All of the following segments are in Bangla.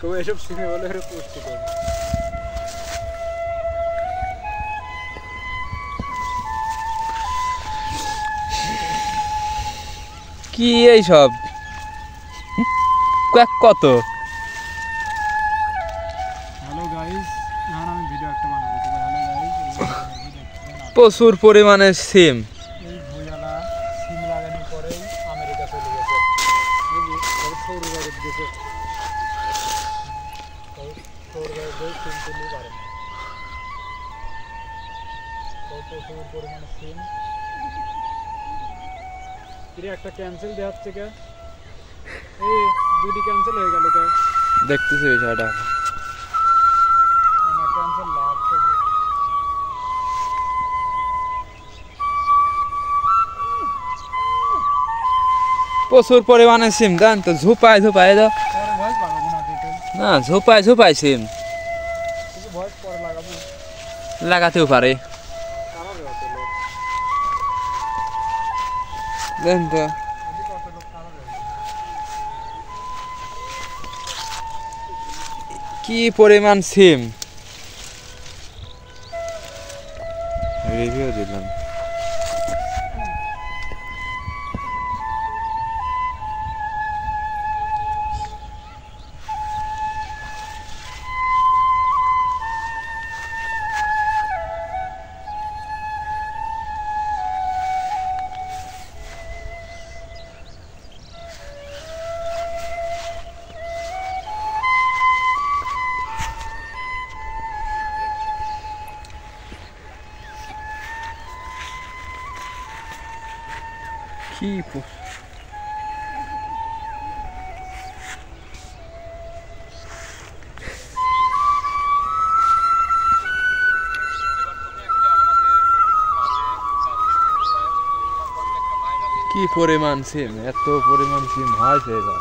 কবে এসব সিমে বলে পোস্ট করে কি এই সব কত? হ্যালো গাইস, এখন আমি ভিডিও একটা বানাবো। হ্যালো গাইস, প্রচুর পরিমাণে সিম। এই ভুইয়ালা সিম লাগানোর পরেই আমেরিকা চলে গেছে। সৌরজগৎ গেছে, সৌরজগৎ সিম তুলতে পারে না। প্রচুর পরিমাণে সিম। একটা ক্যান্সেল দেখাচ্ছে কে? এই দুটি ক্যান্সেল হয়ে গেল কে? দেখতেছি বিষয়টা। না ক্যান্সেল লাগছে। প্রচুর পরিমাণে সিম দেন তো, ঝুপায় ঝুপায় দাও না, ঝুপায় ঝুপায় সিম লাগাতেও পারে। দেন তো কি পরিমাণ সিম, রিভিউ দিলাম। কি কি পরিমাণ সিম, এত পরিমাণ সিম হয়েছে এবার।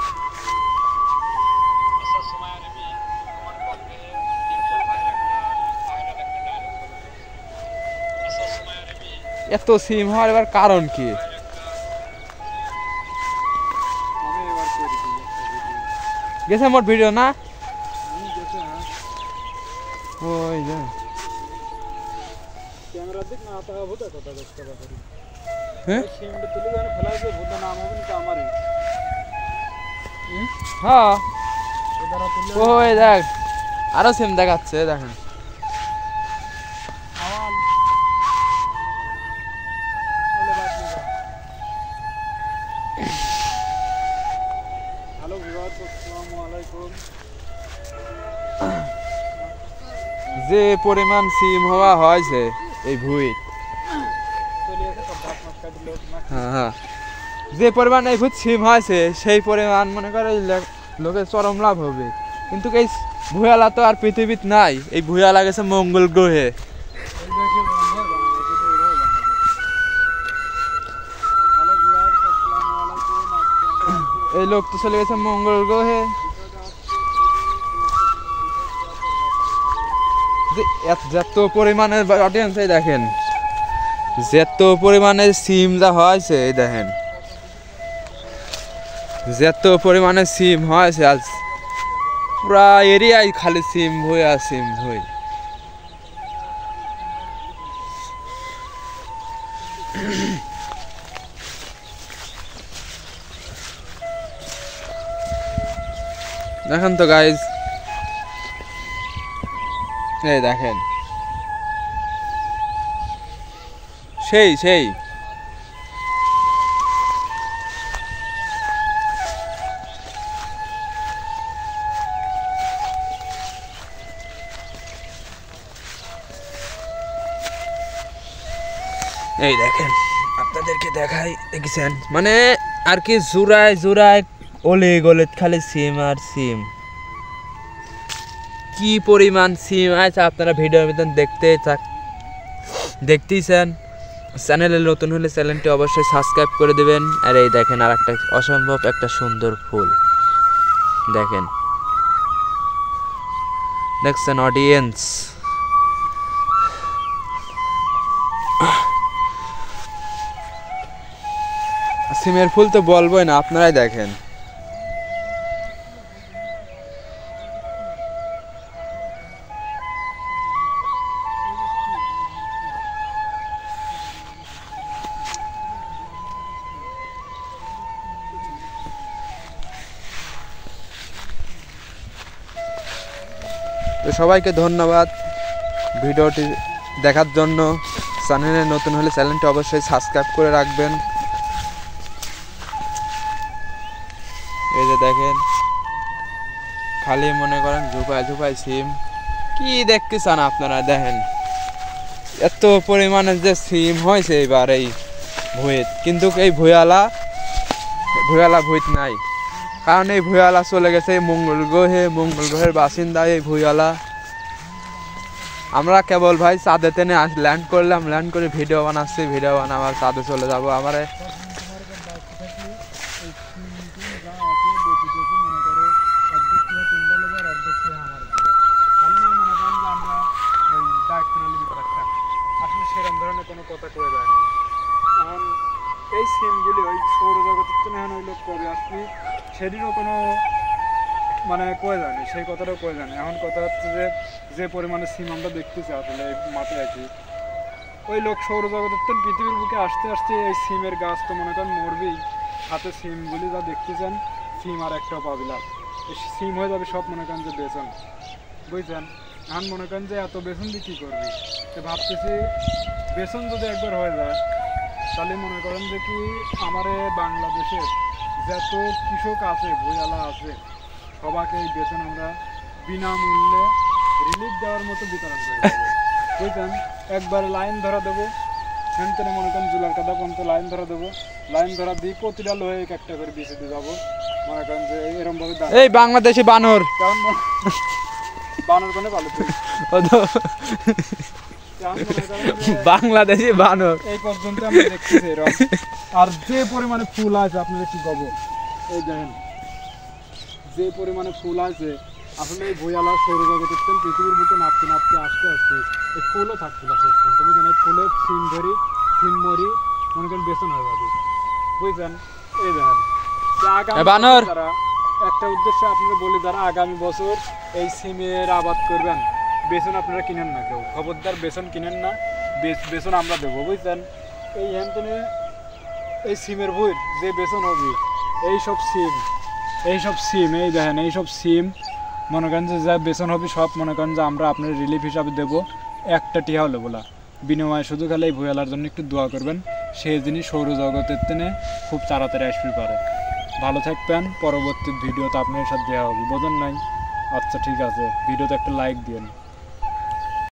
এত সিম হওয়ার এবার কারণ কি? গেছে মোট ভিডিও না ওই যে ক্যামেরা দিক না তা হবে তো কথা দেখতে পারি। হ্যাঁ সিমটা তুলে যখন ফেলাইছে ভূত নাম হবে না তো আমারই। হ্যাঁ এদারা তুলে ওই দেখ আরো সিম দেখাচ্ছে, দেখেন আওয়াল ওলে বাত নিবা। হ্যালো ভিউয়ার্স, আসসালামু আলাইকুম। যে পরিমাণ সিম হওয়া হয়েছে এই ভুঁই, চলে আসে সব বাস মাস কাটি লোক না। হ্যাঁ হ্যাঁ, যে পরিমাণ এই ভূত সিম হয়েছে সেই পরিমাণ মনে করে লোকের চরম লাভ হবে। কিন্তু এই ভুয়ালা তো আর পৃথিবীতে নাই, এই ভুয়ালা গেছে মঙ্গল গ্রহে। এই লোক তো চলে গেছে মঙ্গল গ্রহে। যত পরিমাণের অডিয়েন্স এই দেখেন, যত পরিমাণের সিম যা হয়েছে এই দেখেন, যত পরিমাণে সিম হয়েছে আজ পুরা এরিয়ায় খালি সিম ভুই আর সিম ভুই। দেখেন তো গাইজ, এই দেখেন সেই সেই এই দেখেন, আপনাদেরকে দেখাই, দেখছেন মানে আর কি জোড়ায় জোড়ায় ওলে গলে খালি সিম আর সিম। কি পরিমাণ সিম আছে আপনারা ভিডিওর ভিতর দেখতেইছেন। চ্যানেলে নতুন হলে চ্যানেলটি অবশ্যই সাবস্ক্রাইব করে দেবেন। আর এই দেখেন আর একটা অসম্ভব একটা সুন্দর ফুল দেখেন, দেখছেন অডিয়েন্স। সিমের ফুল তো বলবোই না, আপনারাই দেখেন। তো সবাইকে ধন্যবাদ ভিডিওটি দেখার জন্য। চ্যানেলে নতুন হলে চ্যানেলটি অবশ্যই সাবস্ক্রাইব করে রাখবেন। এই যে দেখেন খালি মনে করেন ঝুপায় ঝুপায় সিম, কি দেখতে চান আপনারা? দেখেন এত পরিমাণে যে সিম হয়েছে এবার এই ভুঁইত, কিন্তু এই ভুঁইয়ালা ভুঁইত নাই, কারণ এই ভুঁইয়ালা চলে গেছে এই মঙ্গল গ্রহের বাসিন্দা এই ভুঁইয়ালা। আমরা কেবল ভাই চাঁদে টেনে ল্যান্ড করলাম, ল্যান্ড করে ভিডিও বানাচ্ছি, ভিডিও বানাবার চাঁদে চলে যাবো। আমার সেরকম ধরনের কোনো কথা কয়ে যায়নি। এখন এই সিমগুলি ওই সৌরজগতের জন্য এখন ওই লোক কবে আসলে সেদিনও কোনো মানে কয়ে যায়নি, সেই কথাটাও কয়ে যায়নি। এখন কথা হচ্ছে যে পরিমাণে সিম আমরা দেখতেছি আসলে মাঠে আছি, ওই লোক সৌরজগতের তো পৃথিবীর বুকে আসতে আসতে এই সিমের গাছ তো মনে করেন মরবেই, হাতে সিমগুলি যা দেখতেছেন সিম আর একটাও পাবি না, সিম হয়ে যাবে সব মনে করেন যে বেতন, বুঝছেন? এখন মনে করেন যে এত বেতন দিয়ে কী করবি, তো ভাবতেছি বেতন যদি একবার হয়ে যায় তাহলে মনে করেন যে কি আমার বাংলাদেশের যত কৃষক আছে ভুঁইয়ালা আছে সবাইকে এই বেতন আমরা বিনামূল্যে রিলিফ দেওয়ার মতো বিতরণ করে দেবো, বুঝলেন? একবার লাইন ধরা দেবো, সেখান থেকে মনে করেন জুলার কাদা পর্যন্ত লাইন ধরা দেবো, লাইন ধরা দিয়ে প্রতিটা লোহে একটা করে বিছে দিয়ে যাবো, মনে করেন যে এরমভাবে এই বাংলাদেশি বানর কেমন বানর কোনে ভালো বাংলাদেশি বানর এই পর্যন্ত আমরা দেখতেছি এরকম। আর যে পরিমাণে ফুল আছে আপনাদের কি কব, এই দেখেন যে পরিমাণে ফুল আছে আসলে এই ভুঁইয়ালা সৌরজগতের তেল পৃথিবীর বুকে নাপতে নাপতে আসতে আসতে এই ফুলও থাকছিল শেষ পর্যন্ত, বুঝলেন? এই ফুলের সিম ধরি সিম মরি মনে করেন বেতন হয়ে যাবে, বুঝলেন? এই দেখেন বানর যারা একটা উদ্দেশ্য আপনারা বলি, যারা আগামী বছর এই সিমের আবাদ করবেন বেসন আপনারা কিনেন না, কেউ খবরদার বেসন কিনেন না, বেসন আমরা দেবো, বুঝছেন? এই হ্যান্ডনে এই সিমের ভুঁই যে বেসন হবে এইসব সিম এই দেখেন এইসব সিম মনে করেন যে যা বেসন হবে সব মনে করেন যে আমরা আপনার রিলিফ হিসাবে দেবো, একটা টিহা হলে বলা বিনিময়ে শুধু খালি এই ভুঁইয়ালার জন্য একটু দোয়া করবেন, সেই জিনিস সৌরজগতের টেনে খুব তাড়াতাড়ি আসতে পারে। ভালো থাকবেন, পরবর্তী ভিডিওতে আপনার সাথে দেওয়া হবে, বোঝেন নাই? আচ্ছা ঠিক আছে, ভিডিওতে একটা লাইক দিন।